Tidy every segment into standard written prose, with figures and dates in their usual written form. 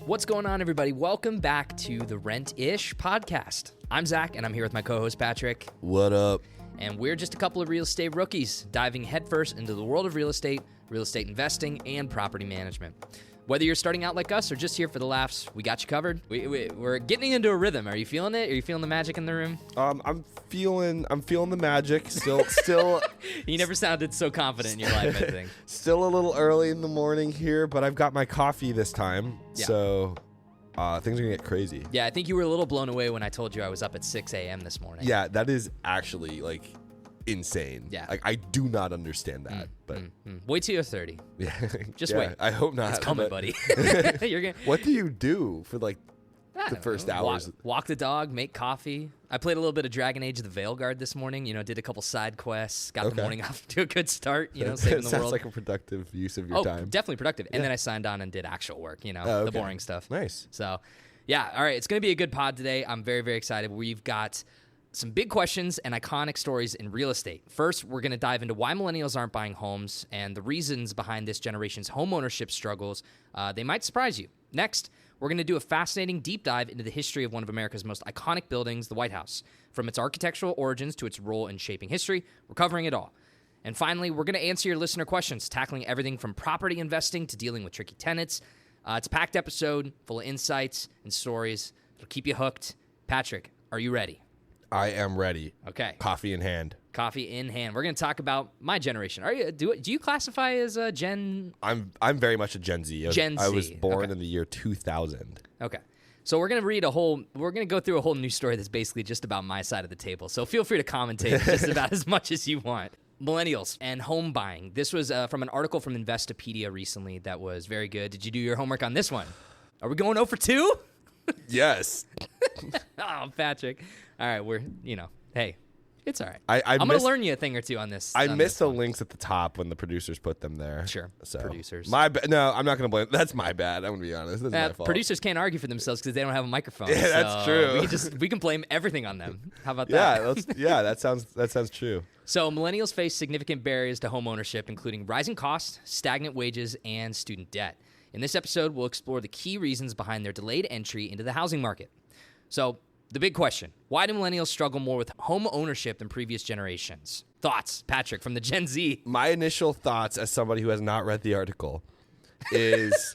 What's going on, everybody? Welcome back to the Rent-ish podcast. I'm Zach, and I'm here with my co-host, Patrick. What up? And we're just a couple of real estate rookies diving headfirst into the world of real estate investing, and property management. Whether you're starting out like us or just here for the laughs, we got you covered. We're getting into a rhythm. Are you feeling it? Are you feeling the magic in the room? I'm feeling the magic. Still. You never sounded so confident in your life, I think. Still a little early in the morning here, but I've got my coffee this time, so things are gonna get crazy. Yeah, I think you were a little blown away when I told you I was up at 6 a.m. this morning. Yeah, that is actually insane. Yeah, I do not understand that. But wait till you're 30. Yeah, just wait. I hope not. It's coming, buddy. What do you do for the first hours? Walk the dog, make coffee. I played a little bit of Dragon Age: The Veilguard this morning. Did a couple side quests. Got the morning off to a good start. Saving the world. Sounds like a productive use of your time. Definitely productive. And then I signed on and did actual work. The boring stuff. Nice. So, yeah. All right. It's going to be a good pod today. I'm very, very excited. We've got some big questions and iconic stories in real estate. First, we're going to dive into why millennials aren't buying homes and the reasons behind this generation's home ownership struggles. They might surprise you. Next, we're going to do a fascinating deep dive into the history of one of America's most iconic buildings, the White House. From its architectural origins to its role in shaping history, we're covering it all. And finally, we're going to answer your listener questions, tackling everything from property investing to dealing with tricky tenants. It's a packed episode full of insights and stories. It'll keep you hooked. Patrick, are you ready? I am ready. Okay. Coffee in hand. Coffee in hand. We're going to talk about my generation. Do you classify as a Gen? I'm very much a Gen Z. I was born in the year 2000. Okay. So we're going to go through a whole new story that's basically just about my side of the table. So feel free to commentate just about as much as you want. Millennials and home buying. This was from an article from Investopedia recently that was very good. Did you do your homework on this one? Are we going 0 for 2? Yes. Oh, Patrick. All right, hey, it's all right. I'm going to learn you a thing or two on this. I missed the links at the top when the producers put them there. Sure, so, producers. No, I'm not going to blame. That's my bad. I'm going to be honest. That's my fault. Producers can't argue for themselves because they don't have a microphone. Yeah, that's true. We can blame everything on them. How about that? That sounds true. So millennials face significant barriers to home ownership, including rising costs, stagnant wages, and student debt. In this episode, we'll explore the key reasons behind their delayed entry into the housing market. So, the big question, why do millennials struggle more with home ownership than previous generations? Thoughts, Patrick, from the Gen Z? My initial thoughts as somebody who has not read the article is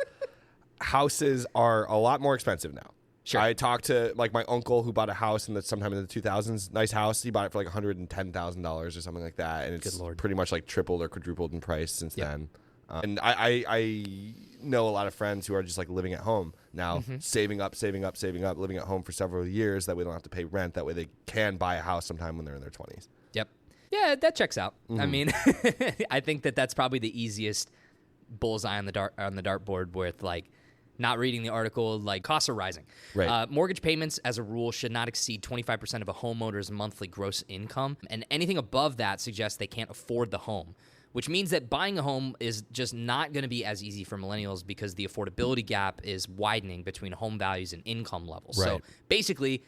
houses are a lot more expensive now. Sure. I talked to my uncle who bought a house sometime in the 2000s, nice house. He bought it for $110,000 or something like that. And it's pretty much tripled or quadrupled in price since then. And I know a lot of friends who are just living at home now, saving up, living at home for several years. That way they don't have to pay rent. That way they can buy a house sometime when they're in their 20s. Yep. Yeah, that checks out. I mean, I think that's probably the easiest bullseye on the dartboard with not reading the article, costs are rising. Right. Mortgage payments, as a rule, should not exceed 25% of a homeowner's monthly gross income. And anything above that suggests they can't afford the home, which means that buying a home is just not going to be as easy for millennials because the affordability gap is widening between home values and income levels. Right. So basically,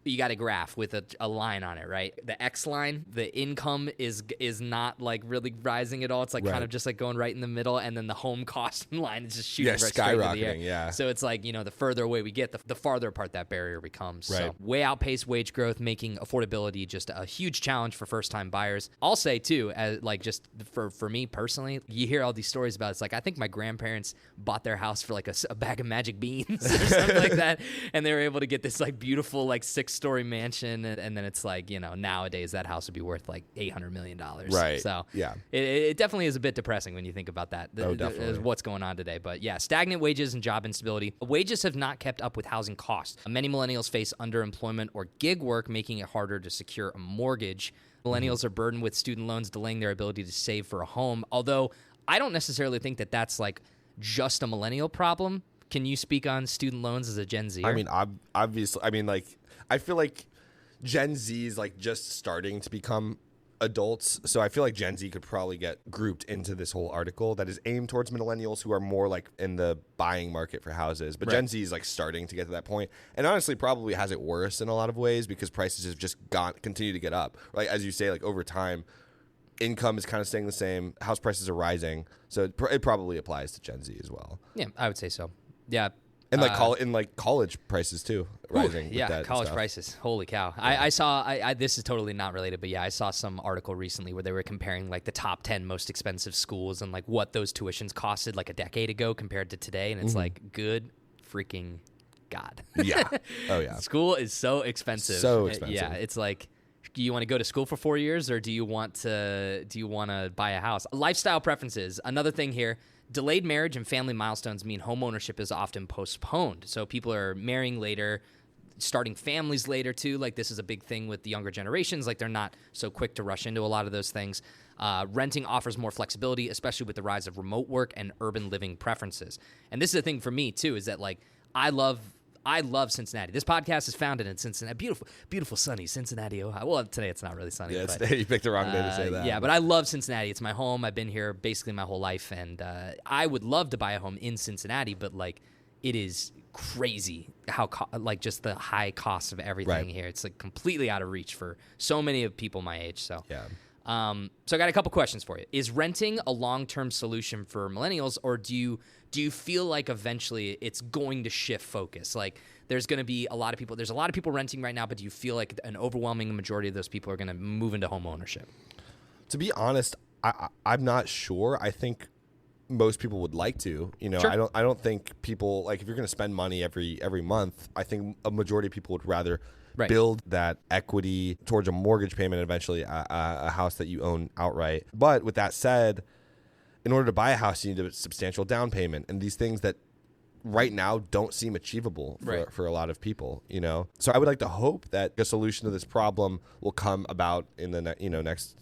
you got a graph with a line on it, right? The X line, the income is not really rising at all. It's kind of just going right in the middle, and then the home cost line is just shooting right straight into the air. Yeah. So it's the further away we get, the farther apart that barrier becomes. Right. So way outpaced wage growth, making affordability just a huge challenge for first-time buyers. I'll say too, as just for me personally, you hear all these stories about I think my grandparents bought their house for a bag of magic beans or something like that, and they were able to get this beautiful 6-story mansion, and then it's nowadays that house would be worth $800 million. Right. So yeah, it definitely is a bit depressing when you think about that. Definitely. What's going on today. But yeah, stagnant wages and job instability. Wages have not kept up with housing costs. Many millennials face underemployment or gig work, making it harder to secure a mortgage. Millennials are burdened with student loans, delaying their ability to save for a home. Although I don't necessarily think that that's just a millennial problem. Can you speak on student loans as a Gen Z? I mean, obviously, I feel like Gen Z is just starting to become adults. So I feel like Gen Z could probably get grouped into this whole article that is aimed towards millennials who are more in the buying market for houses. But Gen Z is starting to get to that point, and honestly probably has it worse in a lot of ways because prices have just continue to get up. Right, as you say, over time, income is kind of staying the same. House prices are rising, so it probably applies to Gen Z as well. Yeah, I would say so. Yeah. And college prices too, rising. Yeah, with that college stuff. prices. Holy cow. Yeah. I saw, this is totally not related, but yeah, I saw some article recently where they were comparing like the top 10 most expensive schools and like what those tuitions costed like a decade ago compared to today. And it's like, good freaking God. Yeah. Oh yeah. School is so expensive. So expensive. Yeah, it's like, do you want to go to school for 4 years or do you want to buy a house? Lifestyle preferences. Another thing here. Delayed marriage and family milestones mean home ownership is often postponed. So people are marrying later, starting families later too. Like this is a big thing with the younger generations. Like they're not so quick to rush into a lot of those things. Renting offers more flexibility, especially with the rise of remote work and urban living preferences. And this is the thing for me too, is that like I love Cincinnati. This podcast is founded in Cincinnati. Beautiful, beautiful, sunny Cincinnati, Ohio. Well, today it's not really sunny. Yeah, but, you picked the wrong day to say that. Yeah, but I love Cincinnati. It's my home. I've been here basically my whole life, and I would love to buy a home in Cincinnati, but like it is crazy how just the high cost of everything here. It's like completely out of reach for so many of people my age. So yeah. So I got a couple questions for you. Is renting a long-term solution for millennials, or do you feel like eventually it's going to shift focus? Like there's going to be a lot of people renting right now, but do you feel like an overwhelming majority of those people are going to move into home ownership? To be honest, I'm not sure. I think most people would like to. Sure. I don't think people, like, if you're going to spend money every month, I think a majority of people would rather build that equity towards a mortgage payment, eventually a house that you own outright. But with that said, in order to buy a house, you need a substantial down payment, and these things that right now don't seem achievable for a lot of people, So I would like to hope that a solution to this problem will come about in the next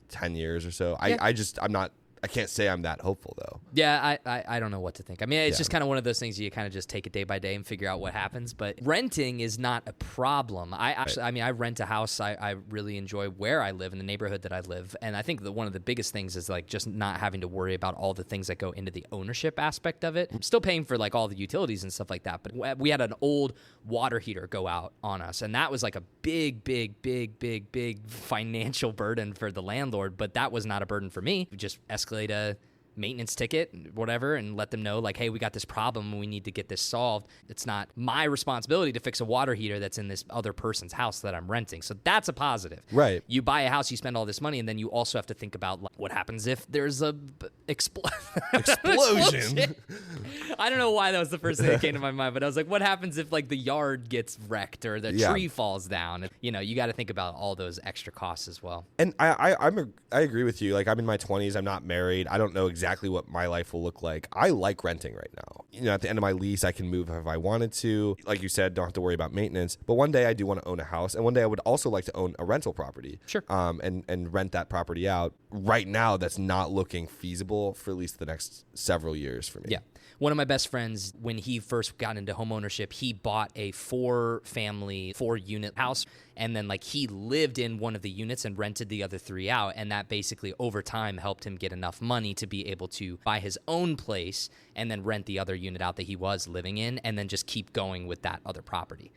10 years or so. Yeah. I can't say I'm that hopeful though. Yeah, I don't know what to think. I mean, it's just kind of one of those things you kind of just take it day by day and figure out what happens. But renting is not a problem. I rent a house. I really enjoy where I live in the neighborhood that I live. And I think that one of the biggest things is like just not having to worry about all the things that go into the ownership aspect of it. I'm still paying for like all the utilities and stuff like that. But we had an old water heater go out on us. And that was like a big financial burden for the landlord. But that was not a burden for me. We just escalate a maintenance ticket, whatever, and let them know like, hey, we got this problem and we need to get this solved. It's not my responsibility to fix a water heater that's in this other person's house that I'm renting. So that's a positive. Right. You buy a house, you spend all this money, and then you also have to think about like, what happens if there's a explosion. I don't know why that was the first thing that came to my mind, but I was like, what happens if like the yard gets wrecked or the tree falls down? You got to think about all those extra costs as well. And I agree with you. Like, I'm in my 20s. I'm not married. I don't know exactly what my life will look like. I like renting right now. At the end of my lease, I can move if I wanted to. Like you said, don't have to worry about maintenance. But one day I do want to own a house, and one day I would also like to own a rental property. Sure. And rent that property out. Right now, that's not looking feasible for at least the next several years for me. Yeah. One of my best friends, when he first got into home ownership, he bought a 4-unit house, and then like he lived in one of the units and rented the other 3 out, and that basically over time helped him get enough money to be able to buy his own place and then rent the other unit out that he was living in, and then just keep going with that other property.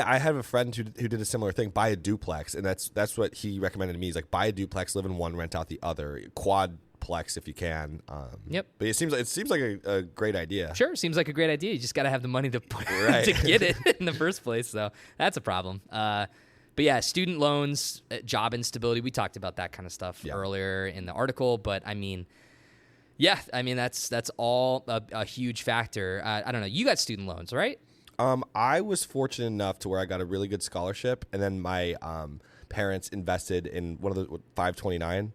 I have a friend who did a similar thing, buy a duplex, and that's what he recommended to me. He's like, buy a duplex, live in one, rent out the other, quadplex if you can. Yep. But it seems like a great idea. Sure, seems like a great idea. You just got to have the money to to get it in the first place. So that's a problem. But yeah, student loans, job instability. We talked about that kind of stuff earlier in the article. But I mean, that's all a huge factor. I don't know. You got student loans, right? I was fortunate enough to where I got a really good scholarship, and then my parents invested in one of the 529.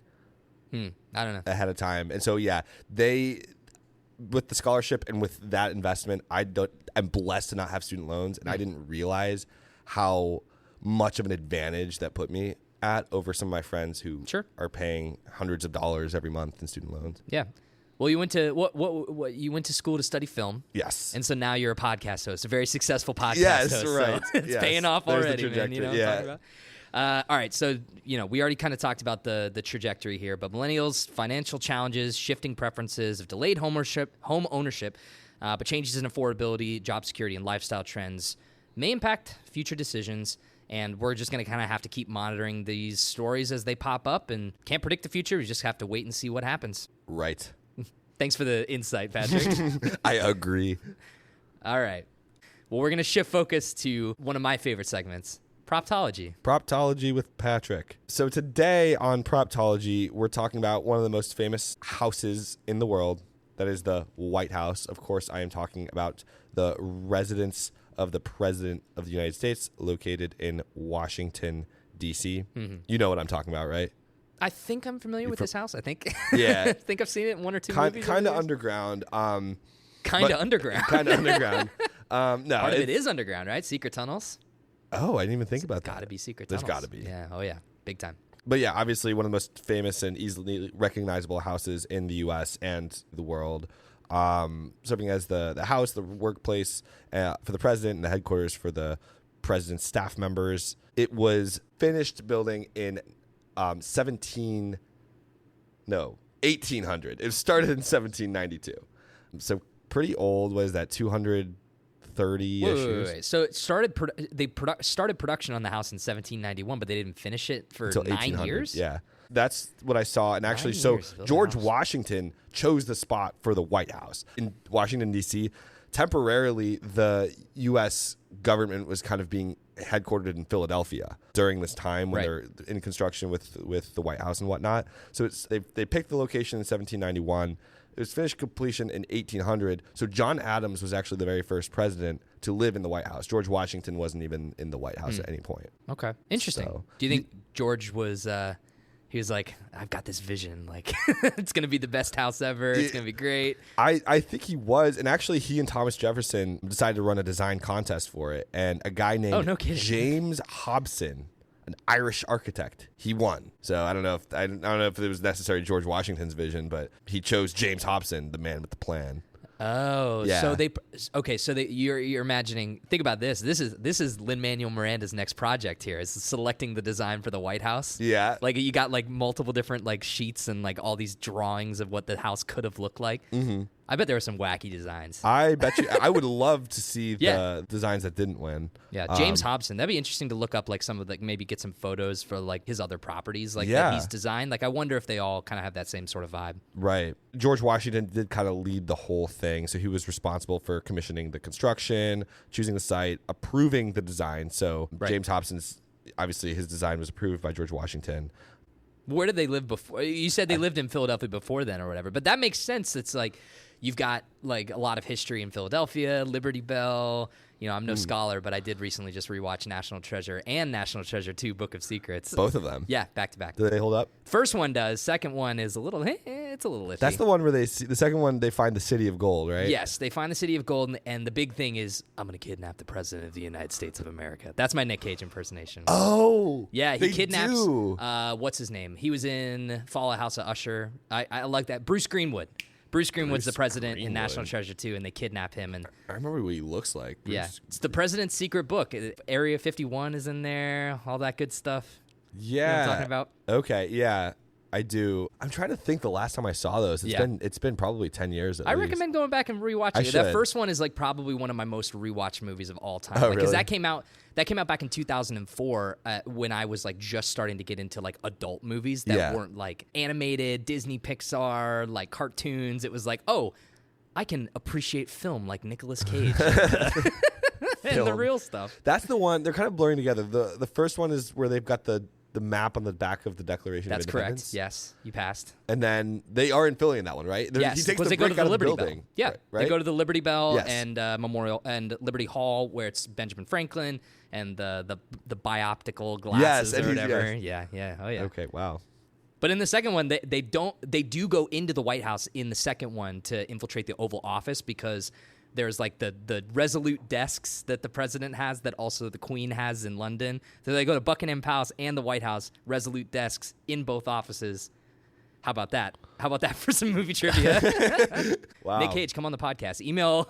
I don't know. Ahead of time. And so, they, with the scholarship and with that investment, I'm blessed to not have student loans. And I didn't realize how much of an advantage that put me at over some of my friends who are paying hundreds of dollars every month in student loans. Yeah. Well, you went to what you went to school to study film. Yes. And so now you're a podcast host, a very successful podcast host. Yes, right. So it's paying off already, man. You know what I'm talking about? All right, so we already kind of talked about the trajectory here, but millennials, financial challenges, shifting preferences of delayed home ownership, but changes in affordability, job security, and lifestyle trends may impact future decisions. And we're just going to kind of have to keep monitoring these stories as they pop up, and can't predict the future. We just have to wait and see what happens. Right. Thanks for the insight, Patrick. I agree. All right. Well, we're going to shift focus to one of my favorite segments, Proptology. Proptology with Patrick. So today on Proptology, we're talking about one of the most famous houses in the world. That is the White House. Of course, I am talking about the residence of the President of the United States, located in Washington, D.C. Mm-hmm. You know what I'm talking about, right? I think I'm familiar with this house. I think. Yeah. I think I've seen it in one or two movies. Kind of underground. Kind of underground. Kind of underground. No, part of it is underground, right? Secret tunnels. Oh, I didn't even think about that. Got to be secret tunnels. There's got to be. Yeah. Oh, yeah. Big time. But yeah, obviously one of the most famous and easily recognizable houses in the U.S. and the world. Serving as the house, the workplace for the president, and the headquarters for the president's staff members. It was finished building in 1800. It was started in 1792. So pretty old. What is that? 230-ish years. Wait. So it started. They started production on the house in 1791, but they didn't finish it for Until 9 years. Yeah. That's what I saw. And actually, George Washington chose the spot for the White House in Washington, D.C. Temporarily, the U.S. government was kind of being headquartered in Philadelphia during this time when they're in construction with the White House and whatnot. So they picked the location in 1791. It was finished completion in 1800. So John Adams was actually the very first president to live in the White House. George Washington wasn't even in the White House at any point. Okay. Interesting. So, do you think George was... he was like, I've got this vision. Like, it's going to be the best house ever. It's going to be great. I think he was. And actually, he and Thomas Jefferson decided to run a design contest for it. And a guy named James Hobson, an Irish architect, he won. So I don't know if it was necessarily George Washington's vision, but he chose James Hobson, the man with the plan. Oh, yeah. So you're imagining. Think about this. This is Lin-Manuel Miranda's next project here. Is selecting the design for the White House. Yeah, like you got like multiple different like sheets and like all these drawings of what the house could have looked like. Mm-hmm. I bet there were some wacky designs. I bet you. I would love to see the designs that didn't win. Yeah, James Hobson. That'd be interesting to look up like some of like maybe get some photos for like his other properties like that he's designed. Like I wonder if they all kind of have that same sort of vibe. Right. George Washington did kind of lead the whole thing, so he was responsible for commissioning the construction, choosing the site, approving the design. So James Hobson's obviously his design was approved by George Washington. Where did they live before? You said they lived in Philadelphia before then or whatever, but that makes sense. It's like you've got like a lot of history in Philadelphia, Liberty Bell. You know, I'm no scholar, but I did recently just rewatch National Treasure and National Treasure 2, Book of Secrets. Both of them? Yeah, back to back. Do they hold up? First one does. Second one is a little, it's a little iffy. That's the one where the second one, they find the City of Gold, right? Yes, they find the City of Gold, and the big thing is, I'm going to kidnap the President of the United States of America. That's my Nick Cage impersonation. Oh! Yeah, he kidnaps, what's his name? He was in Fall House of Usher. I like that. Bruce Greenwood. Bruce Greenwood's the president in National Treasure 2, and they kidnap him. And I remember what he looks like. It's the president's secret book. Area 51 is in there, all that good stuff. Yeah. You know what I'm talking about? Okay, yeah, I do. I'm trying to think the last time I saw those. It's been probably 10 years at least. Recommend going back and rewatching it. That first one is like probably one of my most rewatched movies of all time. Oh, Because really? that came out back in 2004 when I was like just starting to get into like adult movies that weren't like animated, Disney, Pixar, like cartoons. It was like, oh, I can appreciate film like Nicolas Cage. And the real stuff. That's the one. They're kind of blurring together. The first one is where they've got the map on the back of the Declaration of Independence. That's correct. Yes, you passed. And then they are in Philly in that one, right? Yes, because they go to the Liberty Bell. Yeah, right? They go to the Liberty Bell and Memorial and Liberty Hall, where it's Benjamin Franklin and the bioptical glasses or whatever. Yes. Yeah. Oh yeah. Okay. Wow. But in the second one, they do go into the White House in the second one to infiltrate the Oval Office because there's like the resolute desks that the president has that also the Queen has in London. So they go to Buckingham Palace and the White House, resolute desks in both offices. How about that? How about that for some movie trivia? Wow. Nick Cage, come on the podcast. Email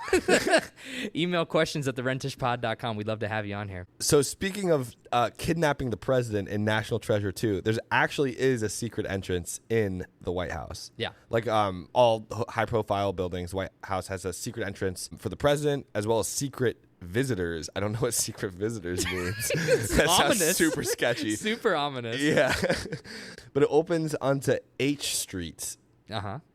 questions at therentishpod.com. We'd love to have you on here. So speaking of kidnapping the president in National Treasure 2, there's actually is a secret entrance in the White House. Yeah. Like all high-profile buildings, the White House has a secret entrance for the president as well as secret visitors. I don't know what secret visitors means. That ominous. Sounds super sketchy. Super ominous. Yeah. But it opens onto H Street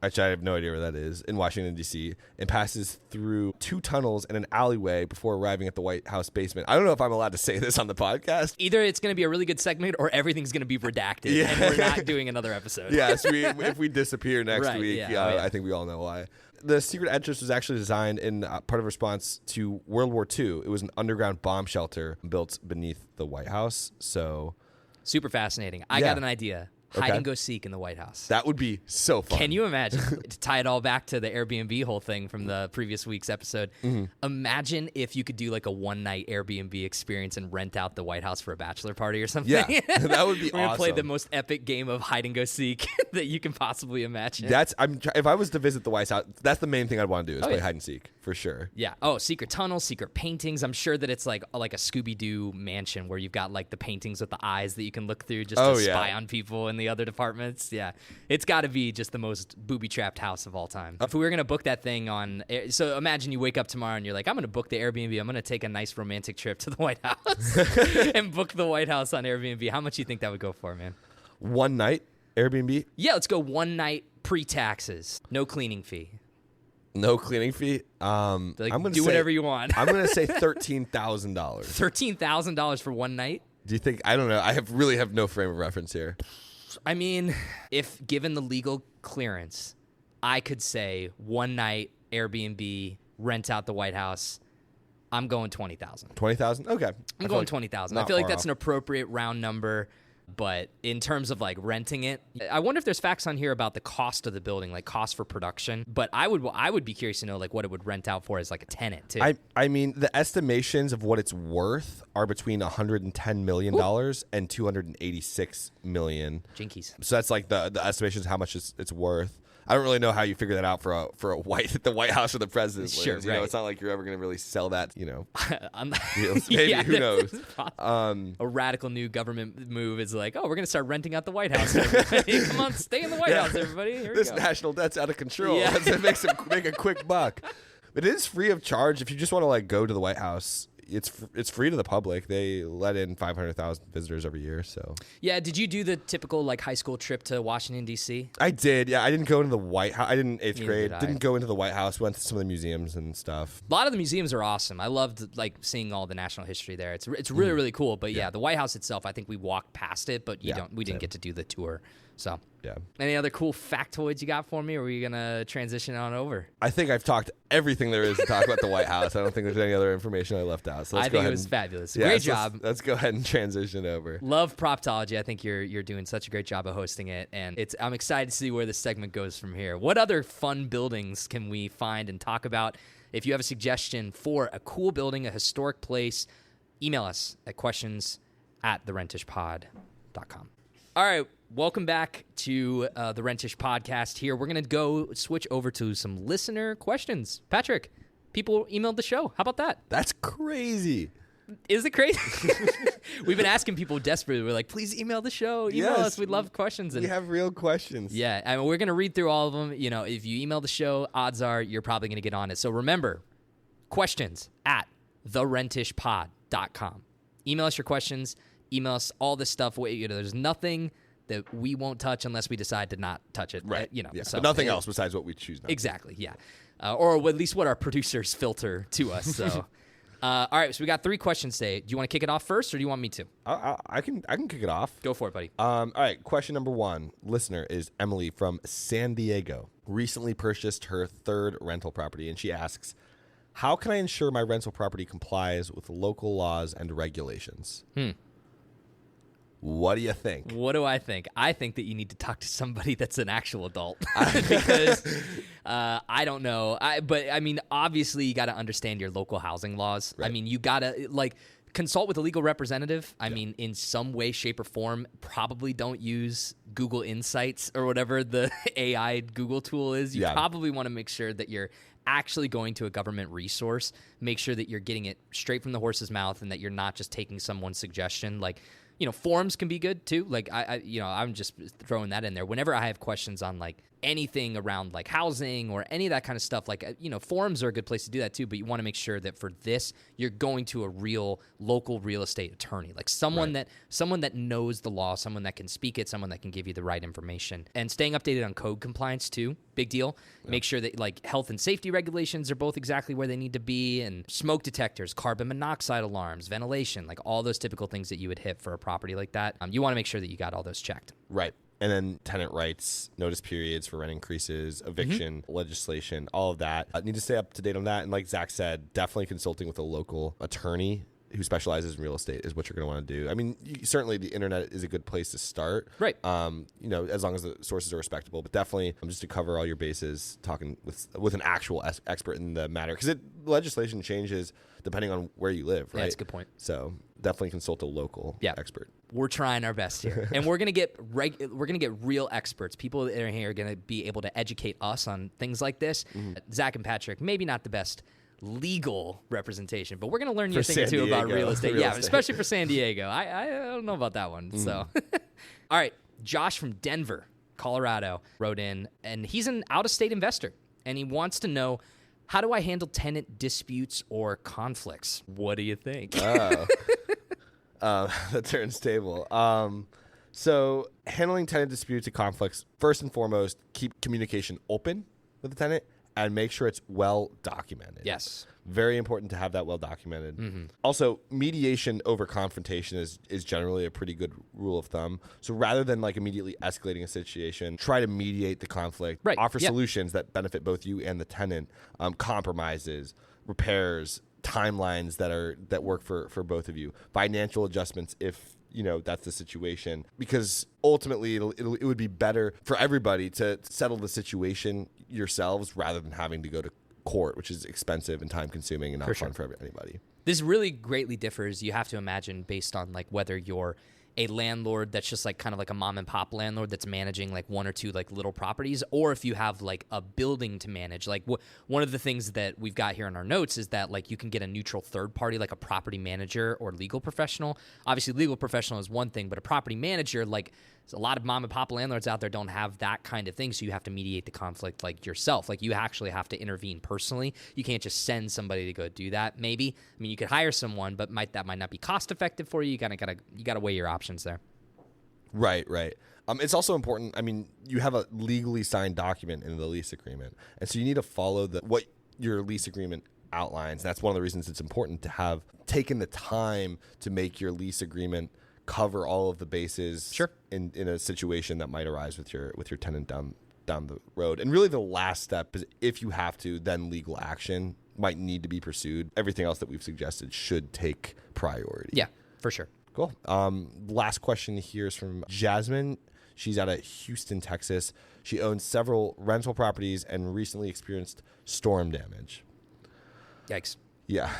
which I have no idea where that is, in Washington, D.C., and passes through 2 tunnels and an alleyway before arriving at the White House basement. I don't know if I'm allowed to say this on the podcast. Either it's going to be a really good segment or everything's going to be redacted, and we're not doing another episode. Yes, if we disappear next week, yeah. I think we all know why. The secret entrance was actually designed in part of response to World War II. It was an underground bomb shelter built beneath the White House. So super fascinating. I got an idea. Hide and go seek in the White House. That would be so fun. Can you imagine? To tie it all back to the Airbnb whole thing from the previous week's episode, imagine if you could do like a one-night Airbnb experience and rent out the White House for a bachelor party or something. Yeah, that would be We're gonna play awesome. the most epic game of hide and go seek that you can possibly imagine. If I was to visit the White House, that's the main thing I'd want to do is play hide and seek for sure. Yeah. Oh, secret tunnels, secret paintings. I'm sure that it's like a Scooby-Doo mansion where you've got like the paintings with the eyes that you can look through just to spy on people in the other departments. Yeah. It's got to be just the most booby-trapped house of all time. If we were going to book that thing so imagine you wake up tomorrow and you're like, I'm going to book the Airbnb. I'm going to take a nice romantic trip to the White House and book the White House on Airbnb. How much do you think that would go for, man? One night Airbnb? Yeah, let's go one night pre-taxes. No cleaning fee. No cleaning fee. I'm gonna do whatever you want. I'm gonna say $13,000. $13,000 for one night? Do you think? I don't know. I really have no frame of reference here. I mean, if given the legal clearance, I could say one night Airbnb, rent out the White House. I'm going 20,000. 20,000? Okay. I'm going 20,000. I feel like that's an appropriate round number. But in terms of like renting it, I wonder if there's facts on here about the cost of the building, like cost for production. But I would be curious to know like what it would rent out for as like a tenant too. I mean, the estimations of what it's worth are between $110 million and $286 million. Jinkies. So that's like the estimations of how much it's worth. I don't really know how you figure that out for the White House or the president. Sure, lives. right. You know, it's not like you're ever going to really sell that. Maybe, who knows? A radical new government move is like, we're going to start renting out the White House. Everybody. Come on, stay in the White House, everybody. Here we this go. national debt's out of control. Yeah. Let's make a quick buck. It is free of charge if you just want to like go to the White House. It's free to the public. They let in 500,000 visitors every year. So yeah, did you do the typical like high school trip to Washington D.C.? I did. Yeah, I didn't go into the White House. I didn't eighth grade. Did I. Didn't go into the White House. Went to some of the museums and stuff. A lot of the museums are awesome. I loved like seeing all the national history there. It's really really cool. But yeah, the White House itself, I think we walked past it, but we didn't get to do the tour. So yeah. Any other cool factoids you got for me, or are we gonna transition on over? I think I've talked everything there is to talk about the White House. I don't think there's any other information I left out. So I think it was fabulous. Great job. Let's go ahead and transition over. Love Proptology. I think you're doing such a great job of hosting it, and I'm excited to see where this segment goes from here. What other fun buildings can we find and talk about? If you have a suggestion for a cool building, a historic place, email us at questions@therentishpod.com. All right, welcome back to the Rentish Podcast here. We're going to go switch over to some listener questions. Patrick, people emailed the show. How about that? That's crazy. Is it crazy? We've been asking people desperately. We're like, please email the show. Email us. We love questions. We have real questions. Yeah, I mean, we're going to read through all of them. You know, if you email the show, odds are you're probably going to get on it. So remember, questions@therentishpod.com. Email us your questions. Email us all this stuff. There's nothing that we won't touch unless we decide to not touch it. Right. Yeah. So, but nothing else besides what we choose not exactly, yeah. Or at least what our producers filter to us. So, all right, so we got 3 questions today. Do you want to kick it off first, or do you want me to? I can kick it off. Go for it, buddy. All right, question number 1. Listener is Emily from San Diego. Recently purchased her 3rd rental property, and she asks, how can I ensure my rental property complies with local laws and regulations? What do you think? What do I think? I think that you need to talk to somebody that's an actual adult because I don't know. But I mean, obviously, you got to understand your local housing laws. Right. I mean, you got to consult with a legal representative. I mean, in some way, shape, or form, probably don't use Google Insights or whatever the AI Google tool is. You probably want to make sure that you're actually going to a government resource. Make sure that you're getting it straight from the horse's mouth and that you're not just taking someone's suggestion. Like, Forums can be good too. Like I'm just throwing that in there. Whenever I have questions on like anything around like housing or any of that kind of stuff, like, forums are a good place to do that too. But you want to make sure that for this, you're going to a real local real estate attorney, like someone that knows the law, someone that can speak it, someone that can give you the right information. And staying updated on code compliance too, big deal. Yeah. Make sure that like health and safety regulations are both exactly where they need to be, and smoke detectors, carbon monoxide alarms, ventilation, like all those typical things that you would hit for a property like that. You want to make sure that you got all those checked. Right. And then tenant rights, notice periods for rent increases, eviction legislation, all of that. Need to stay up to date on that. And like Zach said, definitely consulting with a local attorney who specializes in real estate is what you're going to want to do. I mean, certainly the internet is a good place to start. Right. As long as the sources are respectable. But definitely, just to cover all your bases, talking with an actual expert in the matter. Because legislation changes depending on where you live, right? Yeah, that's a good point. So definitely consult a local expert. We're trying our best here, and we're gonna get real experts. People that are here are gonna be able to educate us on things like this. Zach and Patrick, maybe not the best legal representation, but we're gonna learn your thing or two about real estate. Especially for San Diego. I don't know about that one. So, all right, Josh from Denver, Colorado, wrote in, and he's an out-of-state investor, and he wants to know, how do I handle tenant disputes or conflicts? What do you think? The turns table. So handling tenant disputes and conflicts, first and foremost, keep communication open with the tenant and make sure it's well documented. Yes. Very important to have that well documented. Also, mediation over confrontation is generally a pretty good rule of thumb. So rather than like immediately escalating a situation, try to mediate the conflict. Right. Offer solutions that benefit both you and the tenant. Compromises, repairs, timelines that work for both of you. Financial adjustments if that's the situation, because ultimately it would be better for everybody to settle the situation yourselves rather than having to go to court, which is expensive and time consuming and not fun for anybody. This really greatly differs. You have to imagine based on like whether you're a landlord that's just like kind of like a mom and pop landlord that's managing like one or two like little properties, or if you have like a building to manage. Like one of the things that we've got here in our notes is that like you can get a neutral third party, like a property manager or legal professional. Obviously legal professional is one thing, but a property manager, like a lot of mom and pop landlords out there don't have that kind of thing. So you have to mediate the conflict like yourself. Like you actually have to intervene personally. You can't just send somebody to go do that. Maybe, I mean, you could hire someone, but that might not be cost effective for you. You gotta weigh your options there. Right. It's also important. I mean, you have a legally signed document in the lease agreement, and so you need to follow what your lease agreement outlines. And that's one of the reasons it's important to have taken the time to make your lease agreement cover all of the bases in a situation that might arise with your tenant down the road. And really the last step is, if you have to, then legal action might need to be pursued. Everything else that we've suggested should take priority. Yeah, for sure. Cool. Last question here is from Jasmine. She's out of Houston, Texas. She owns several rental properties and recently experienced storm damage. Yikes. Yeah.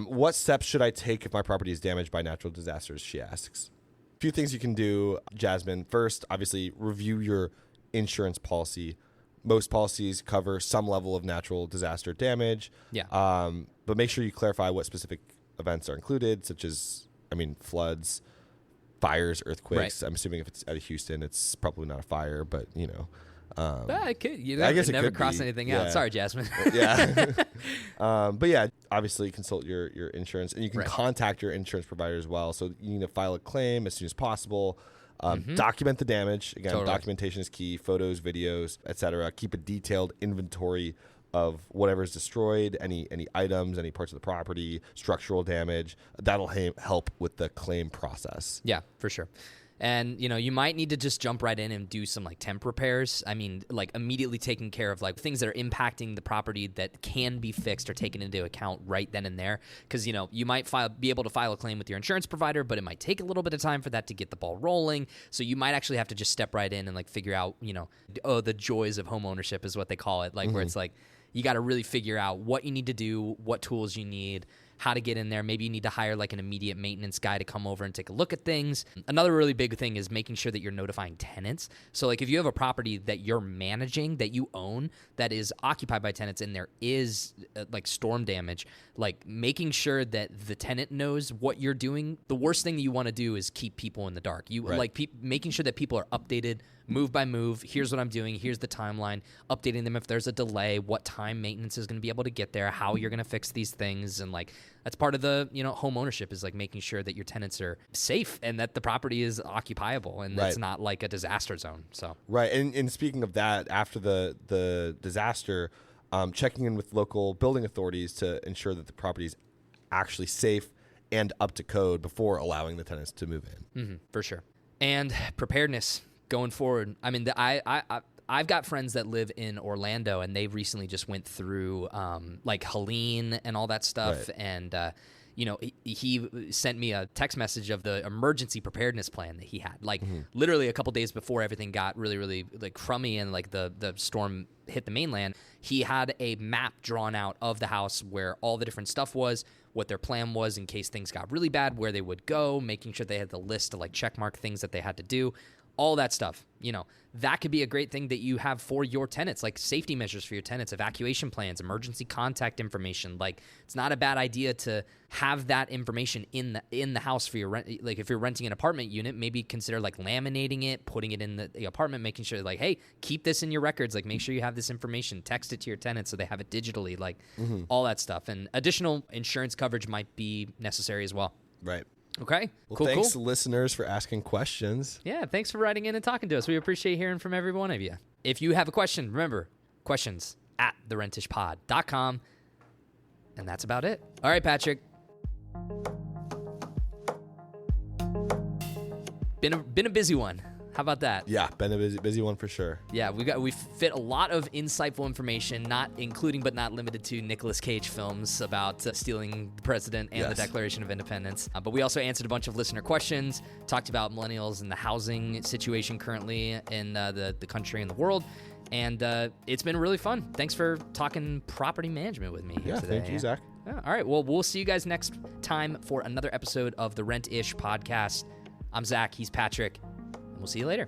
What steps should I take if my property is damaged by natural disasters, she asks. A few things you can do, Jasmine. First, obviously, review your insurance policy. Most policies cover some level of natural disaster damage. Yeah. But make sure you clarify what specific events are included, such as, floods, fires, earthquakes. Right. I'm assuming if it's out of Houston, it's probably not a fire, but, it could. I guess it never could cross be. anything out. Sorry, Jasmine. Yeah. But yeah, obviously consult your insurance, and you can contact your insurance provider as well. So you need to file a claim as soon as possible. Document the damage. Again, documentation is key. Photos, videos, etc. Keep a detailed inventory of whatever is destroyed, any items, any parts of the property, structural damage. That'll help with the claim process. Yeah, for sure. And, you might need to just jump right in and do some like temp repairs. I mean, like immediately taking care of like things that are impacting the property that can be fixed or taken into account right then and there. Because, you might be able to file a claim with your insurance provider, but it might take a little bit of time for that to get the ball rolling. So you might actually have to just step right in and like figure out, the joys of home ownership is what they call it. Like where it's like, you got to really figure out what you need to do, what tools you need, how to get in there. Maybe you need to hire like an immediate maintenance guy to come over and take a look at things. Another really big thing is making sure that you're notifying tenants. So like if you have a property that you're managing, that you own, that is occupied by tenants and there is like storm damage, like making sure that the tenant knows what you're doing. The worst thing that you want to do is keep people in the dark. You like making sure that people are updated move by move. Here's what I'm doing. Here's the timeline. Updating them if there's a delay, what time maintenance is going to be able to get there, how you're going to fix these things. And like that's part of the, home ownership is like making sure that your tenants are safe and that the property is occupiable and it's not like a disaster zone. So right. And speaking of that, after the disaster, checking in with local building authorities to ensure that the property is actually safe and up to code before allowing the tenants to move in. For sure. And preparedness going forward. I mean, I've got friends that live in Orlando, and they recently just went through like Helene and all that stuff. Right. And he sent me a text message of the emergency preparedness plan that he had. Like literally a couple days before everything got really, really like crummy and like the storm hit the mainland, he had a map drawn out of the house where all the different stuff was, what their plan was in case things got really bad, where they would go, making sure they had the list to like check mark things that they had to do. All that stuff, that could be a great thing that you have for your tenants, like safety measures for your tenants, evacuation plans, emergency contact information. Like it's not a bad idea to have that information in the house for your rent. Like if you're renting an apartment unit, maybe consider like laminating it, putting it in the apartment, making sure like, hey, keep this in your records. Like make sure you have this information, text it to your tenants so they have it digitally, like all that stuff. And additional insurance coverage might be necessary as well. Right. Okay. Well, cool. thanks, listeners, for asking questions. Yeah, thanks for writing in and talking to us. We appreciate hearing from every one of you. If you have a question, remember, questions at therentishpod.com. And that's about it. All right, Patrick. Been a busy one. How about that? Yeah, been a busy one for sure. Yeah, we fit a lot of insightful information, not including but not limited to Nicolas Cage films about stealing the president and the Declaration of Independence. But we also answered a bunch of listener questions, talked about millennials and the housing situation currently in the country and the world. And it's been really fun. Thanks for talking property management with me here today. Thank you, Zach. Yeah, all right, well, we'll see you guys next time for another episode of the Rent-ish podcast. I'm Zach. He's Patrick. We'll see you later.